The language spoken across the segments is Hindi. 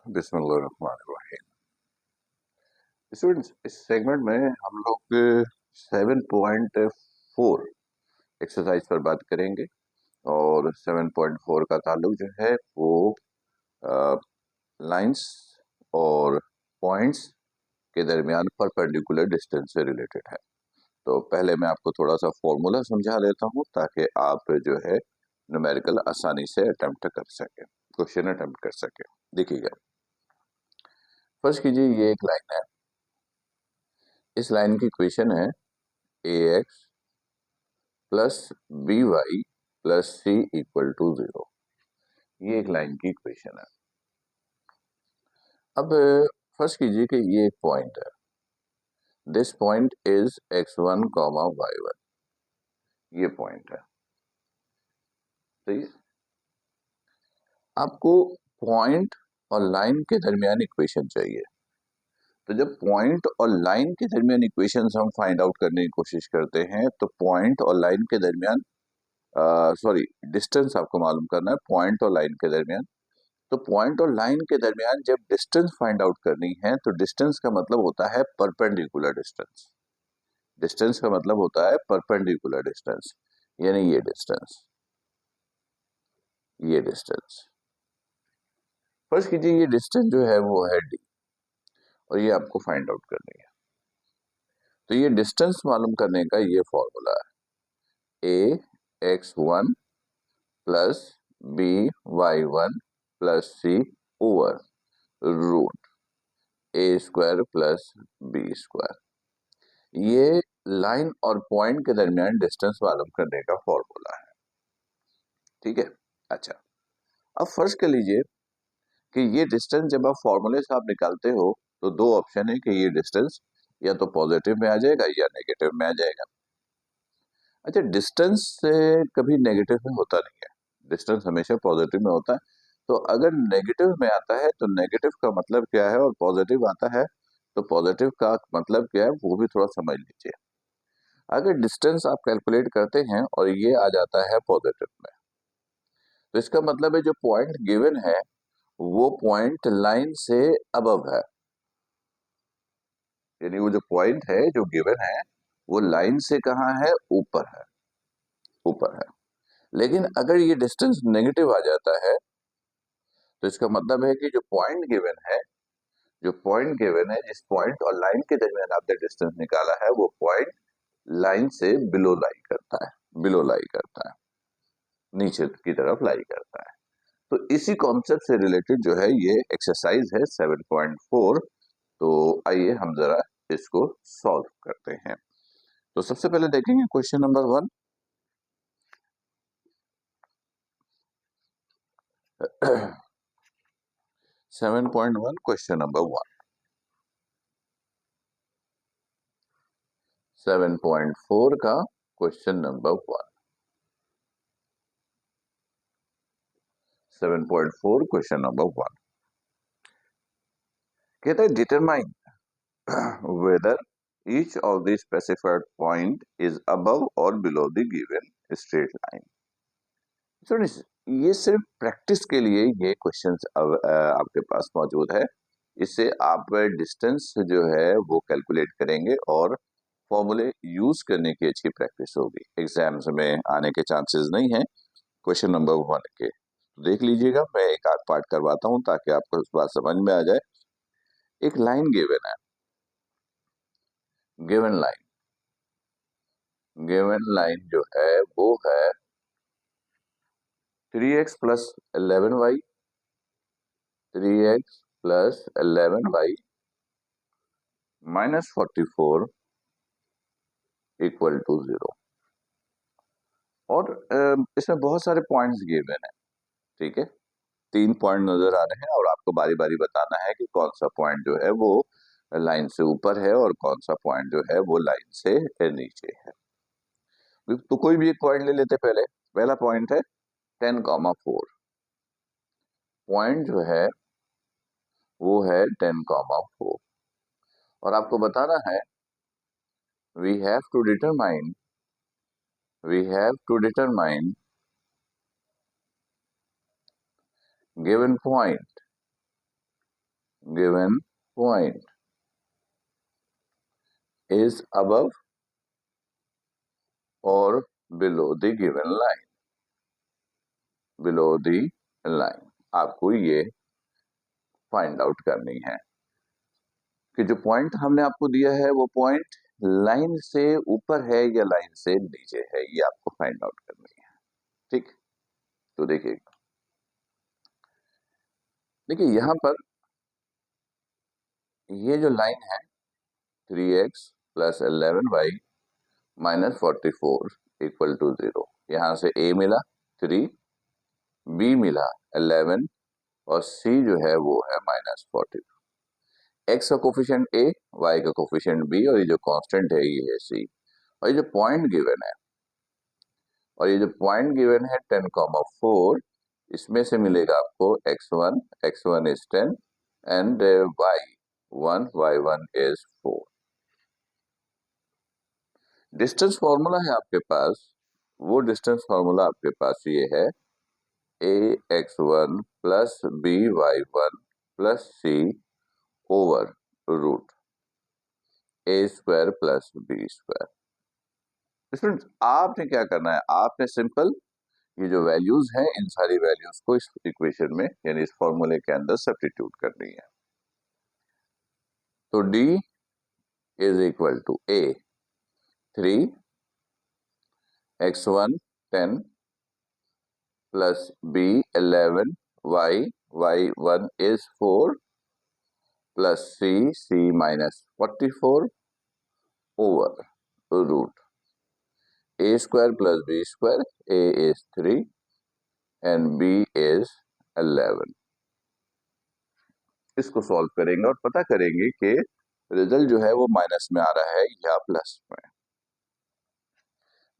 बिस्मिल्लाहिर्रहमानिर्रहीम। स्टूडेंट्स, इस सेगमेंट में हम लोग 7.4 एक्सरसाइज पर बात करेंगे और 7.4 का ताल्लुक जो है वो लाइंस और पॉइंट्स के दरमियान परपेंडिकुलर डिस्टेंस से रिलेटेड है। तो पहले मैं आपको थोड़ा सा फॉर्मूला समझा देता हूँ ताकि आप जो है न्यूमेरिकल आसानी से अटेम्प्ट कर सकें, क्वेश्चन अटेम्प्ट कर सकें। देखिएगा, फर्स्ट कीजिए, ये एक लाइन है। इस लाइन की इक्वेशन है ax plus B Y plus C equal to 0। ये एक लाइन की इक्वेशन है। अब फर्स्ट कीजिए कि ये एक पॉइंट है। This point is x1 comma y1। ये पॉइंट है। ठीक है, आपको पॉइंट और लाइन के दरमियान इक्वेशन चाहिए। तो जब पॉइंट और लाइन के दरमियान इक्वेशन हम फाइंड आउट करने की कोशिश करते हैं तो पॉइंट और लाइन के दरमियान डिस्टेंस आपको मालूम करना है पॉइंट और लाइन के दरमियान। तो पॉइंट और लाइन के दरमियान जब डिस्टेंस फाइंड आउट करनी है तो डिस्टेंस का मतलब होता है परपेंडिकुलर डिस्टेंस। डिस्टेंस का मतलब होता है परपेंडिकुलर डिस्टेंस, यानी ये डिस्टेंस, ये डिस्टेंस। फर्स्ट कीजिए, ये डिस्टेंस जो है वो है d और ये आपको फाइंड आउट करनी है। तो ये डिस्टेंस मालूम करने का ये फॉर्मूला है ax1 plus by1 plus c over root a² plus b²। ये लाइन और पॉइंट के दरमियान डिस्टेंस मालूम करने का फॉर्मूला है। ठीक है, अच्छा, अब फर्ज कर लीजिए कि ये डिस्टेंस जब आप फॉर्मूले से आप निकालते हो तो दो ऑप्शन है कि ये डिस्टेंस या तो पॉजिटिव में आ जाएगा या नेगेटिव में आ जाएगा। अच्छा, डिस्टेंस से कभी नेगेटिव में होता नहीं है, डिस्टेंस हमेशा पॉजिटिव में होता है। तो अगर नेगेटिव में आता है तो नेगेटिव का मतलब क्या है और पॉजिटिव आता है तो पॉजिटिव का मतलब क्या है वो भी थोड़ा समझ लीजिए। अगर डिस्टेंस आप कैलकुलेट करते हैं और ये आ जाता है पॉजिटिव में तो इसका मतलब है जो पॉइंट गिवन है वो पॉइंट लाइन से अबव है, यानी वो जो पॉइंट है जो गिवन है वो लाइन से कहाँ है, ऊपर है, ऊपर है। लेकिन अगर ये डिस्टेंस नेगेटिव आ जाता है तो इसका मतलब है कि जो पॉइंट गिवन है, जो पॉइंट गिवन है, जिस पॉइंट और लाइन के दरमियान आपने डिस्टेंस निकाला है वो पॉइंट लाइन से बिलो लाई करता है, बिलो लाई करता है, नीचे की तरफ लाई करता है। तो इसी कॉन्सेप्ट से रिलेटेड जो है ये एक्सरसाइज है 7.4। तो आइए हम जरा इसको सॉल्व करते हैं। तो सबसे पहले देखेंगे क्वेश्चन नंबर 1। 7.1 question number 1। 7.4 का क्वेश्चन नंबर 1। 7.4 क्वेश्चन नंबर 1 कहता है determine whether each of the specified point is above or below the given straight line। ये सिर्फ प्रैक्टिस के लिए ये क्वेश्चंस आपके पास मौजूद है। इससे आप डिस्टेंस जो है वो कैलकुलेट करेंगे और फॉर्मूले यूज करने की अच्छी प्रैक्टिस होगी। एग्जाम्स में आने के चांसेस नहीं है क्वेश्चन नंबर 1 के। तो देख लीजिएगा, मैं एक आध पार्ट करवाता हूं ताकि आपको इस बात समझ में आ जाए। एक लाइन गिवन है, गिवन लाइन, गिवन लाइन जो है वो है 3x plus 11y, 3x plus 11y minus 44 equal to 0। और इसमें बहुत सारे पॉइंट्स गिवन है। ठीक है, 3 पॉइंट नजर आ रहे हैं और आपको बारी बारी बताना है कि कौन सा पॉइंट जो है वो लाइन से ऊपर है और कौन सा पॉइंट जो है वो लाइन से नीचे है। तो कोई भी एक पॉइंट ले लेते पहले। पहला पॉइंट है 10,4। पॉइंट जो है वो है 10,4 और आपको बताना है we have to determine, we have to determine given point given point is above or below the given line, below the line। आपको ये फाइंड आउट करनी है कि जो पॉइंट हमने आपको दिया है वो पॉइंट लाइन से ऊपर है या लाइन से नीचे है, ये आपको फाइंड आउट करनी है। ठीक, तो देखिए यहां पर ये जो लाइन है 3x plus 11y minus 44 equal to 0, यहां से a मिला 3, b मिला 11 और c जो है वो है माइनस 40। x का कोफिशिएंट a, y का कोफिशिएंट b और ये जो कांस्टेंट है ये है c। और ये जो पॉइंट गिवन है 10,4, इसमें से मिलेगा आपको x1 is 10 and y1 is 4। Distance formula है आपके पास, वो डिस्टेंस फॉर्मूला आपके पास ये है ax1 plus by1 plus c over root a square plus b square. Students आपने क्या करना है, आपने सिंपल ये जो वैल्यूज हैं इन सारी वैल्यूज को इस इक्वेशन में यानी इस फॉर्मूले के अंदर सब्स्टिट्यूट करनी है। तो d is equal to a 3 x1 10 plus b 11 y1 is 4 plus c minus 44 over root a square plus b square, a is 3 and b is 11। इसको सॉल्व करेंगे और पता करेंगे कि रिजल्ट जो है वो माइनस में आ रहा है या प्लस में।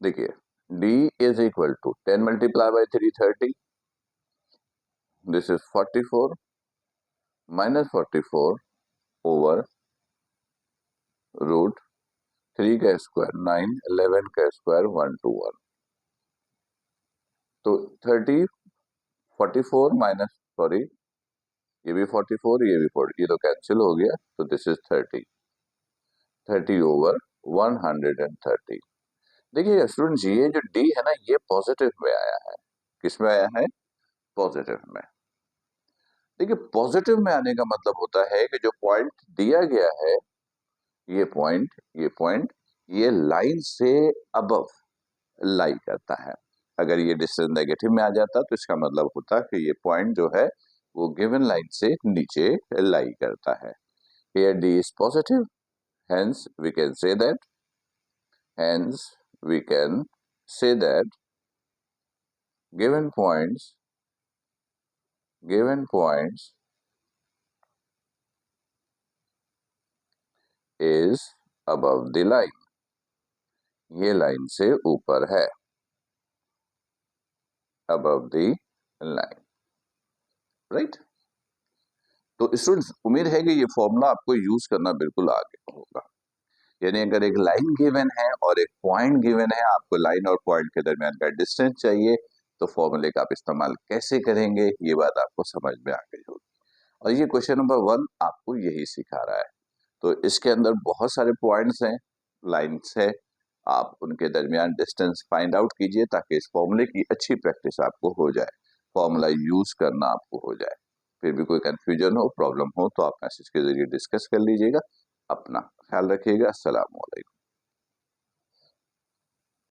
देखिए d is equal to 10 multiply by 3 30, this is 44 minus 44 over root 3 का स्क्वायर 9, 11 का स्क्वायर 121। तो 30 44 माइनस सॉरी ये भी 44 ये भी 40, ये तो कैंसिल हो गया, तो दिस इज 30 ओवर 130। देखिए स्टूडेंट्स ये जो d है ना ये पॉजिटिव में आया है। किस में आया है? पॉजिटिव में। देखिए पॉजिटिव में आने का मतलब होता है कि जो पॉइंट दिया गया है ये लाइन से अबव लाई करता है। अगर ये डिस्टेंस नेगेटिव में आ जाता तो इसका मतलब होता कि ये पॉइंट जो है वो गिवन लाइन से नीचे लाई करता है। Here d is positive, hence we can say that given points is above the line, ये लाइन से ऊपर है, above the line, राइट। तो स्टूडेंट्स उम्मीद है कि ये फॉर्मूला आपको यूज करना बिल्कुल आगे होगा। यानी अगर एक लाइन गिवन है और एक पॉइंट गिवन है, आपको लाइन और पॉइंट के दरमियान का डिस्टेंस चाहिए, तो फॉर्मूले का आप इस्तेमाल कैसे करेंगे ये बात आपको समझ में आ गई होगी। और ये क्वेश्चन नंबर 1 आपको यही सिखा रहा है। तो इसके अंदर बहुत सारे पॉइंट्स हैं, लाइन्स है, आप उनके दरमियान डिस्टेंस फाइंड आउट कीजिए ताकि इस फॉर्मूले की अच्छी प्रैक्टिस आपको हो जाए, फॉर्मूला यूज करना आपको हो जाए। फिर भी कोई कंफ्यूजन हो, प्रॉब्लम हो तो आप मैसेज के जरिए डिस्कस कर लीजिएगा। अपना ख्याल रखिएगा। अस्सलाम वालेकुम।